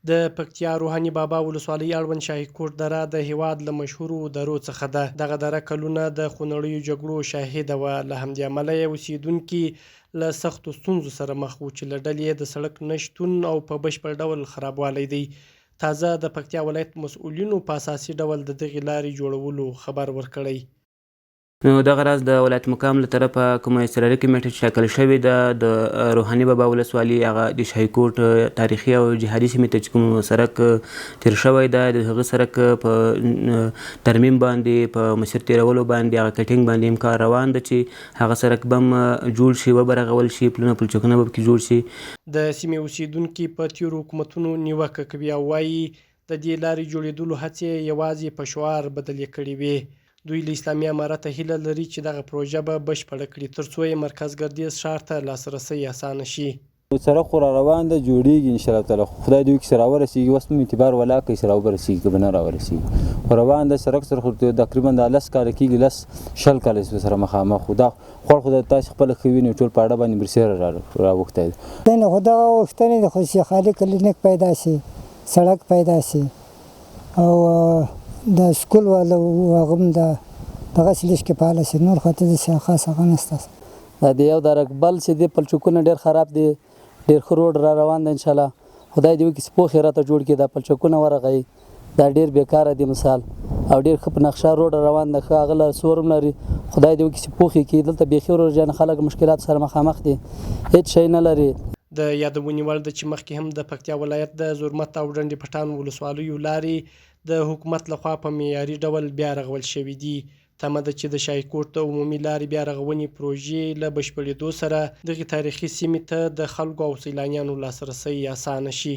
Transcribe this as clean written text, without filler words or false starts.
د پکتیا روحاني بابا ولسوالۍ اړوند شاهي کوټ دره د هیواد له مشهورو درو څخه ده. دغه دره کلونه د خونړیو جګړو شاهده وه. له همدې امله یې اوسېدونکي له سختو ستونزو سره مخ وو چې له ډلې یې د سړک نه شتون او په بشپړ ډول خرابوالی دی. تازه د پکتیا ولایت مسؤلینو په اساسي ډول د دغې لارې جوړولو خبر ورکړی. نو دغه راز د ولایت مقام له طرفه کومه اضطراري کمیټه چې ټاکل شوې ده د روحاني بابا ولسوالي هغه د شاهي کوټ تاریخي او جهادي سیمې ته چې کوم سړک تېر شوی ده د هغه سړک په ترمیم باندې په مسیر تېرولو باندې هغه کټینګ باندې هم کار روان ده چې هغه سړک به هم جوړ شي وبرغول شي پلونه پلچکونه به پکې جوړ شي. د سیمې اوسېدونکي په تېرو حکومتونو نیوکه کوي او وایي د دې لارې جوړېدلو هڅې یوازې په شعار بدلې کړې وې. دوی له اسلامي امارته هیله لري چې دغه پروژه به بشپړه کړي ترڅو یې مرکز ګردیز ښار ته لاسرسی اسانه شي. سړک خو را روان ده جوړیږي انشاءالله تعالی خدای دې وکړي چې راورسېږي اوس هم اعتبار ولا کوي چې راورسېږي که به نه راورسېږي خو روان ده سړک سره خو تقریبا دا 10 کاله کېږي 10 کاله سره مخامخ خو دا خوړ خو تاسې خپله ښه وینئ ټول په اړه باندې برسېره راوښتی دی. نه خو دغه غوښتنې د خو خالي کلینیک پیدا شي سړک پیدا شي او د سکول والا هغه هم دغسې لږ فعاله شي نور خو ته داسې خاص هغه نشته. د یو د رقبل چې دی پلچکونه ډېر خراب دي ډېر ښه روډ را روان دی انشاءالله خدای دې وکړي چې پوخ یې راته جوړ کړي دا پلچکونه ورغوي دا ډېر بیکاره دي مثال او ډېر ښه په نقشه روډ روان ده ښه هغه له سور هم لري خدای دې وکړي چې پوخ یې کړي دلته بیخي ورجانه خلک مشکلات سره مخامخ دي هېڅ شی نه لري. د یادونې وړ ده چې مخکې هم د پکتیا ولایت د زرمت او ډنډ پټان ولسوالیو لارې د حکومت لخوا په معیاري ډول بیا رغول شوي دي. تمه ده چې د شاهي کوټ د عمومي لارې بیا رغونې پروژې له بشپړېدو سره دغې تاریخي سیمې ته د خلکو او سیلانیانو لاسرسی اسانه شي.